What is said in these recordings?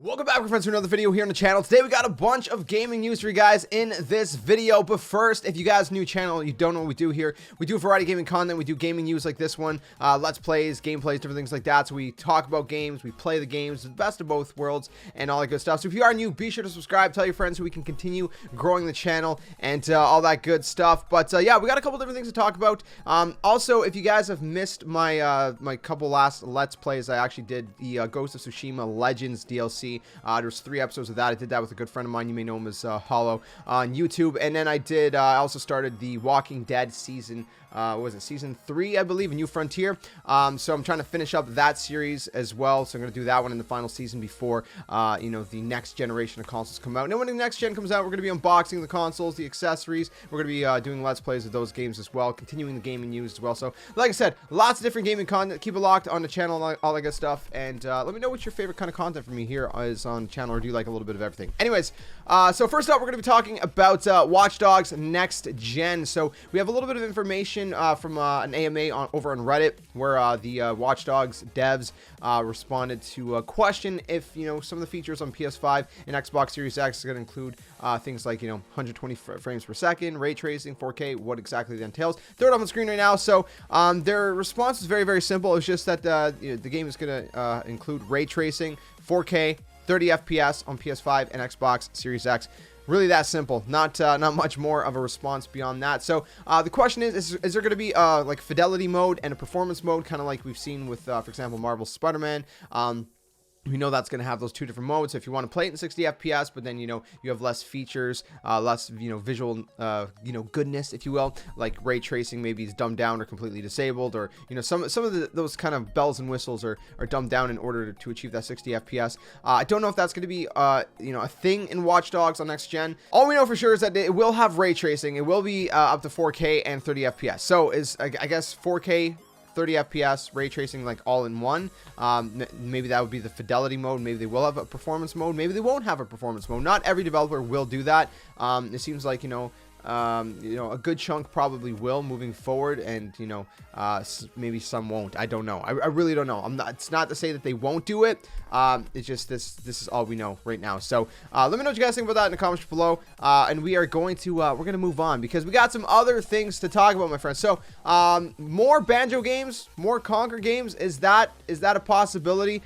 Welcome back, my friends, to another video here on the channel. Today we got a bunch of gaming news for you guys in this video. But first, if you guys new channel, you don't know what we do here. We do a variety of gaming content. We do gaming news like this one, let's plays, gameplays, different things like that. So we talk about games, we play the games, the best of both worlds, and all that good stuff. So if you are new, be sure to subscribe, tell your friends so we can continue growing the channel and all that good stuff. But yeah, we got a couple different things to talk about. Also, if you guys have missed my my couple last let's plays, I actually did the Ghost of Tsushima Legends DLC. There's 3 episodes of that. I did that with a good friend of mine. You may know him as Hollow on YouTube. And then I also started the Walking Dead season. What was it, season 3, I believe, A New Frontier. So I'm trying to finish up that series as well. So I'm going to do that one in the final season before, you know, the next generation of consoles come out. And then when the next gen comes out, we're going to be unboxing the consoles, the accessories. We're going to be doing let's plays of those games as well, continuing the gaming news as well. So like I said, lots of different gaming content. Keep it locked on the channel, all that good stuff. And let me know what your favorite kind of content from me here is on the channel, or do you like a little bit of everything? Anyways, so first up, we're going to be talking about Watch Dogs Next Gen. So we have a little bit of information from an AMA over on Reddit, where the Watch Dogs devs responded to a question if, you know, some of the features on PS5 and Xbox Series X are going to include things like, you know, 120 frames per second, ray tracing, 4K, what exactly that entails. Throw it up on the screen right now. So their response is very, very simple. It's just that you know, the game is going to include ray tracing, 4K, 30 FPS on PS5 and Xbox Series X. Really that simple. Not much more of a response beyond that. So the question is there going to be like fidelity mode and a performance mode, kind of like we've seen with, for example, Marvel's Spider-Man? We know that's going to have those 2 different modes. So if you want to play it in 60 FPS, but then, you know, you have less features, less, you know, visual, you know, goodness, if you will, like ray tracing maybe is dumbed down or completely disabled, or, you know, some of those kind of bells and whistles are dumbed down in order to achieve that 60 FPS. I don't know if that's going to be, you know, a thing in Watch Dogs on next gen. All we know for sure is that it will have ray tracing. It will be up to 4K and 30 FPS. So I guess 4K, 30 FPS, ray tracing, like all in one. Maybe that would be the fidelity mode. Maybe they will have a performance mode. Maybe they won't have a performance mode. Not every developer will do that. It seems like, you know, a good chunk probably will moving forward, and, you know, maybe some won't. I don't know. I really don't know. It's not to say that they won't do it. It's just this is all we know right now. So let me know what you guys think about that in the comments below. And we are going to we're gonna move on because we got some other things to talk about, my friends. So more Banjo games, more Conker games. Is that a possibility?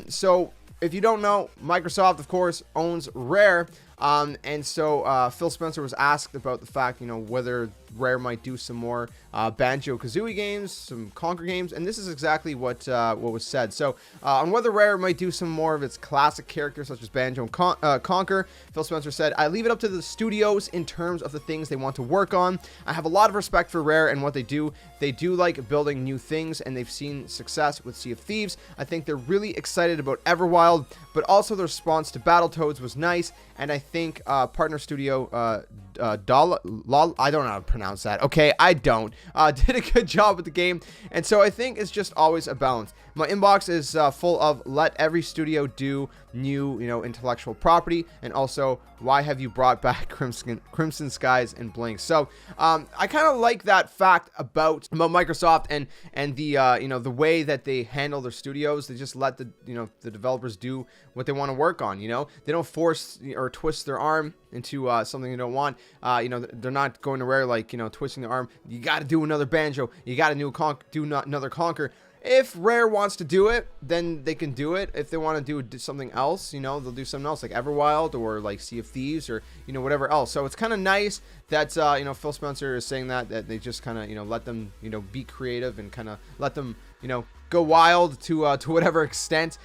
So if you don't know, Microsoft, of course, owns Rare. And so Phil Spencer was asked about the fact, you know, whether Rare might do some more Banjo-Kazooie games, some Conker games, and this is exactly what was said. So on whether Rare might do some more of its classic characters such as Banjo and Conker, Phil Spencer said, "I leave it up to the studios in terms of the things they want to work on. I have a lot of respect for Rare and what they do. They do like building new things, and they've seen success with Sea of Thieves. I think they're really excited about Everwild, but also the response to Battletoads was nice, and I think partner studio I don't know how to pronounce that. Okay, I don't. Did a good job with the game, and so I think it's just always a balance. My inbox is full of let every studio do new, you know, intellectual property, and also why have you brought back Crimson Skies and Blink? So I kind of like that fact about Microsoft and the you know, the way that they handle their studios. They just let the, you know, the developers do what they want to work on. You know, they don't force or twist their arm into something they don't want. You know, they're not going to Rare like, you know, twisting their arm. You got to do another Banjo. You got to do another Conker. If Rare wants to do it, then they can do it. If they want to do something else, you know, they'll do something else like Everwild or like Sea of Thieves or, you know, whatever else. So it's kind of nice that, you know, Phil Spencer is saying that they just kind of, you know, let them, you know, be creative and kind of let them, you know, go wild to whatever extent.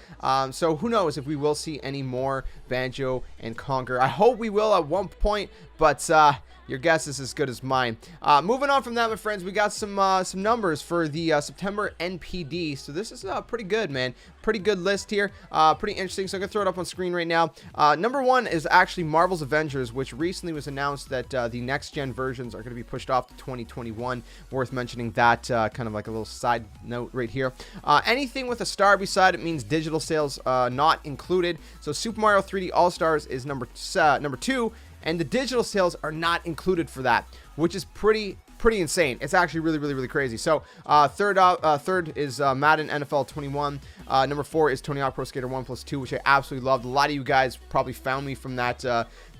So who knows if we will see any more Banjo and Conker. I hope we will at one point, but your guess is as good as mine. Moving on from that, my friends, we got some numbers for the September NPD. So this is pretty good, man. Pretty good list here. Pretty interesting. So I'm gonna throw it up on screen right now. Number 1 is actually Marvel's Avengers, which recently was announced that the next gen versions are going to be pushed off to 2021. Worth mentioning that, kind of like a little side note right here. Anything with a star beside it means digital sales not included. So Super Mario 3D All Stars is number 2. And the digital sales are not included for that, which is pretty pretty insane. It's actually really crazy. So third is Madden NFL 21. Number 4 is Tony Hawk Pro Skater 1+2, which I absolutely loved. A lot of you guys probably found me from that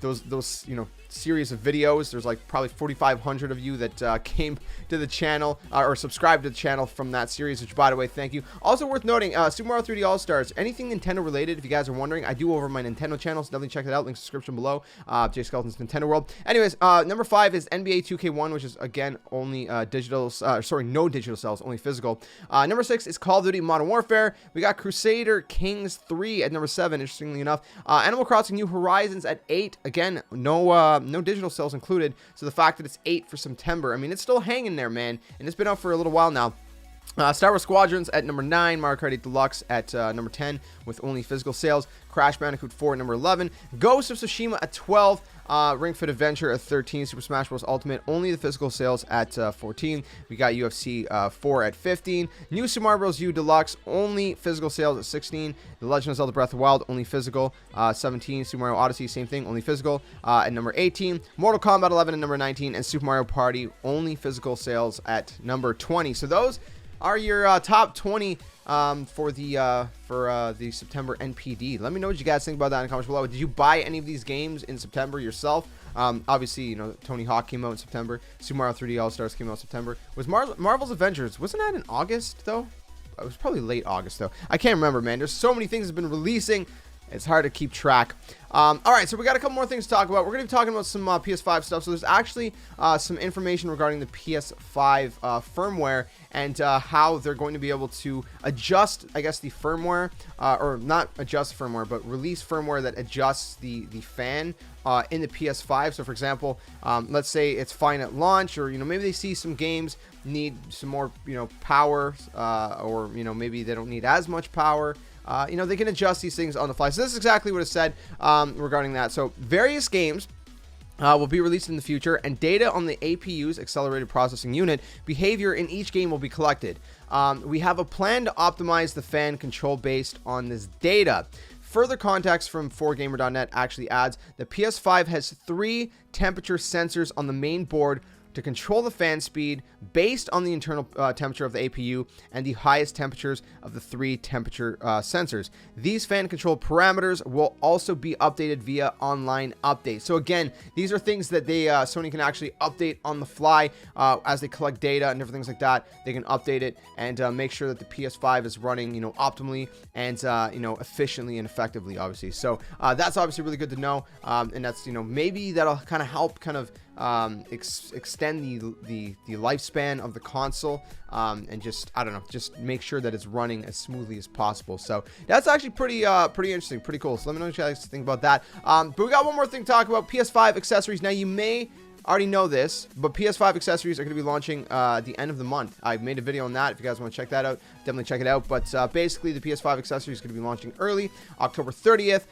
those series of videos. There's like probably 4,500 of you that came to the channel or subscribed to the channel from that series, which, by the way, thank you. Also worth noting, Super Mario 3D All-Stars, anything Nintendo related, if you guys are wondering, I do over my Nintendo channel, so definitely check that out. Link description below. JSkeleton's Nintendo World. Anyways, number 5 is NBA 2K1, which is, again, only digital, no digital sales, only physical. Number 6 is Call of Duty Modern Warfare. We got Crusader Kings 3 at number 7, interestingly enough. Animal Crossing New Horizons at 8. Again, no digital sales included, so the fact that it's 8 for September, I mean, it's still hanging there, man, and it's been out for a little while now. Star Wars Squadrons at number 9, Mario Kart 8 Deluxe at number 10 with only physical sales, Crash Bandicoot 4 at number 11, Ghost of Tsushima at 12, Ring Fit Adventure at 13, Super Smash Bros. Ultimate, only the physical sales at 14. We got UFC 4 at 15. New Super Mario Bros. U Deluxe, only physical sales at 16. The Legend of Zelda Breath of the Wild, only physical. 17. Super Mario Odyssey, same thing, only physical. At number 18. Mortal Kombat 11 at number 19. And Super Mario Party, only physical sales at number 20. So those are your top 20 for the September NPD. Let me know what you guys think about that in the comments below. Did you buy any of these games in September yourself? Obviously, you know, Tony Hawk came out in September. Super Mario 3D All-Stars came out in September. Was Marvel's Avengers, wasn't that in August, though? It was probably late August, though. I can't remember, man. There's so many things that have been releasing. It's hard to keep track. All right, so we got a couple more things to talk about. We're going to be talking about some PS5 stuff. So there's actually some information regarding the PS5 firmware and how they're going to be able to adjust, I guess, the firmware, or not adjust firmware, but release firmware that adjusts the fan in the PS5. So, for example, let's say it's fine at launch, or, you know, maybe they see some games need some more, you know, power, or, you know, maybe they don't need as much power. You know, they can adjust these things on the fly. So this is exactly what it said regarding that. So various games will be released in the future, and data on the APU's accelerated processing unit behavior in each game will be collected. We have a plan to optimize the fan control based on this data. Further context from 4gamer.net actually adds the PS5 has 3 temperature sensors on the main board to control the fan speed based on the internal temperature of the APU and the highest temperatures of the 3 temperature sensors. These fan control parameters will also be updated via online updates. So again, these are things that they Sony can actually update on the fly as they collect data and different things like that. They can update it and make sure that the PS5 is running, you know, optimally and you know, efficiently and effectively, obviously. So that's obviously really good to know, and that's, you know, maybe that'll kind of help extend the lifespan of the console, and just, I don't know, just make sure that it's running as smoothly as possible. So that's actually pretty interesting, pretty cool. So let me know what you guys think about that. But we got one more thing to talk about: PS5 accessories. Now, you may already know this, but PS5 accessories are going to be launching at the end of the month. I've made a video on that. If you guys want to check that out, definitely check it out. But basically, the PS5 accessories is going to be launching early, October 30th,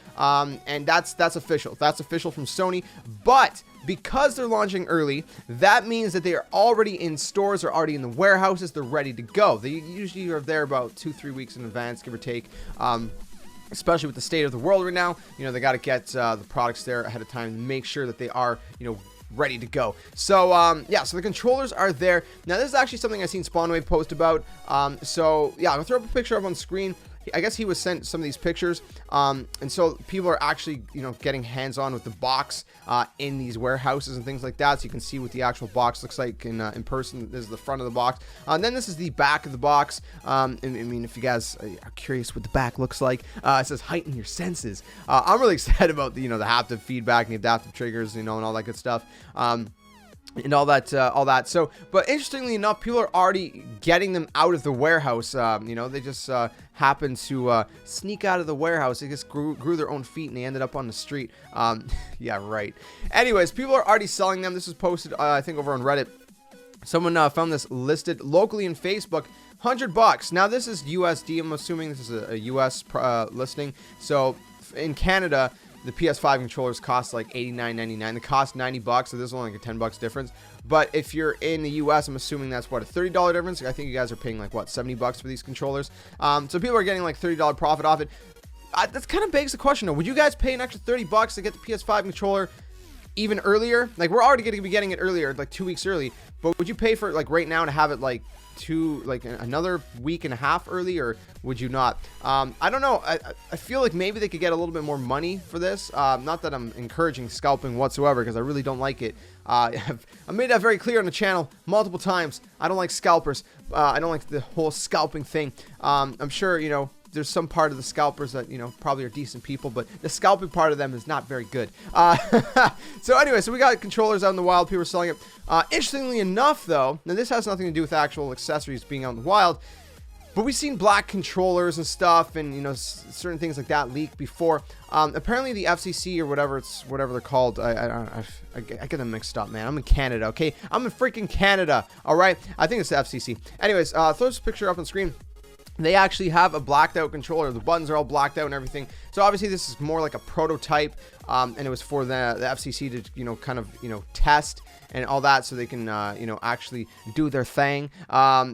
and that's official. That's official from Sony. But because they're launching early, that means that they are already in stores, or already in the warehouses. They're ready to go. They usually are there about 2-3 weeks in advance, give or take. Especially with the state of the world right now, you know, they got to get the products there ahead of time and make sure that they are, you know, ready to go. So yeah, so the controllers are there. Now, this is actually something I've seen Spawnwave post about. So yeah, I'll throw up a picture up on screen. I guess he was sent some of these pictures, and so people are actually, you know, getting hands-on with the box in these warehouses and things like that, so you can see what the actual box looks like in person. This is the front of the box, and then this is the back of the box. I mean, if you guys are curious what the back looks like, it says heighten your senses. I'm really excited about the, you know, the haptic feedback and the adaptive triggers, you know, and all that good stuff. And all that. So, but interestingly enough, people are already getting them out of the warehouse. You know, they just happened to sneak out of the warehouse. They just grew their own feet, and they ended up on the street. Yeah, right. Anyways, people are already selling them. This was posted, I think, over on Reddit. Someone found this listed locally in Facebook. $100. Now, this is USD. I'm assuming this is a US listing. So, in Canada, the PS5 controllers cost like $89.99. They cost $90, so there's only like a $10 difference. But if you're in the US, I'm assuming that's what, a $30 difference. I think you guys are paying like what, $70 for these controllers. So people are getting like $30 profit off it. That kind of begs the question though: would you guys pay an extra $30 to get the PS5 controller even earlier? Like, we're already going to be getting it earlier, like 2 weeks early, but would you pay for it like right now to have it like another week and a half early, or would you not? I don't know. I feel like maybe they could get a little bit more money for this. Not that I'm encouraging scalping whatsoever, because I really don't like it. I made that very clear on the channel multiple times. I don't like scalpers. I don't like the whole scalping thing. I'm sure, you know, there's some part of the scalpers that, you know, probably are decent people, but the scalping part of them is not very good. So anyway, so we got controllers out in the wild. People are selling it. Interestingly enough, though, now this has nothing to do with actual accessories being out in the wild, but we've seen black controllers and stuff, and, you know, certain things like that leak before. Apparently the FCC or whatever they're called, I get them mixed up, man. I'm in Canada, okay? I'm in freaking Canada, all right? I think it's the FCC. Anyways, throw this picture up on screen. They actually have a blacked out controller. The buttons are all blacked out and everything. So obviously this is more like a prototype, and it was for the FCC to, you know, kind of, you know, test and all that, so they can, you know, actually do their thing.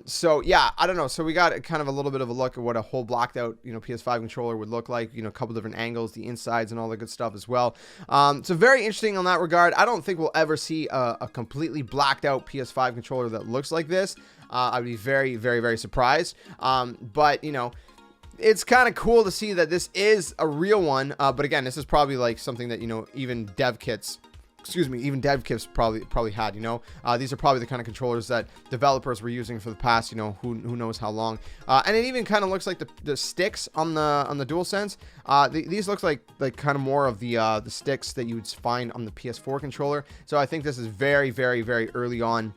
So yeah, I don't know. So we got kind of a little bit of a look at what a whole blacked out, you know, PS5 controller would look like. You know, a couple different angles, the insides, and all the good stuff as well. So very interesting on that regard. I don't think we'll ever see a completely blacked out PS5 controller that looks like this. I'd be very, very, very surprised. But, you know, it's kind of cool to see that this is a real one. But again, this is probably like something that, you know, even dev kits probably had, you know. These are probably the kind of controllers that developers were using for the past, you know, who knows how long. And it even kind of looks like the sticks on the DualSense. These looks like kind of more of the sticks that you would find on the PS4 controller. So I think this is very, very, very early on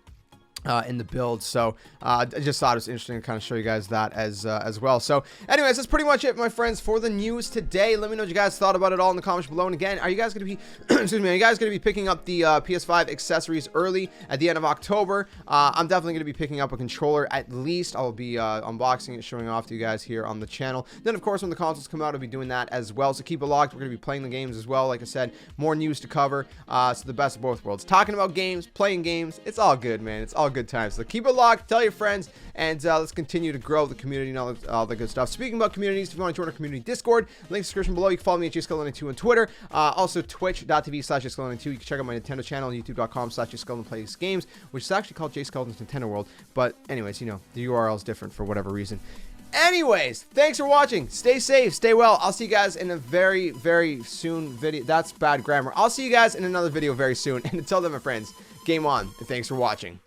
in the build. So I just thought it was interesting to kind of show you guys that as well. So anyways, that's pretty much it, my friends, for the news today. Let me know what you guys thought about it all in the comments below. And again, are you guys going to be excuse me, are you guys going to be picking up the PS5 accessories early at the end of October? I'm definitely going to be picking up a controller at least. I'll be unboxing it, showing off to you guys here on the channel. Then of course when the consoles come out, I'll be doing that as well, so keep it locked. We're going to be playing the games as well. Like I said, more news to cover. So the best of both worlds, talking about games, playing games. It's all good, man. It's all good times. So keep it locked, tell your friends, and let's continue to grow the community and all the good stuff. Speaking about communities, if you want to join our community Discord, link in the description below. You can follow me at JSkeleton2 on Twitter, also twitch.tv/JSkeleton2. You can check out my Nintendo channel, youtube.com/JSkeleton plays games, which is actually called JSkeleton's Nintendo World. But anyways, you know, the URL is different for whatever reason. Anyways, thanks for watching. Stay safe, stay well. I'll see you guys in a very, very soon video. That's bad grammar. I'll see you guys in another video very soon. And until then, my friends, game on, and thanks for watching.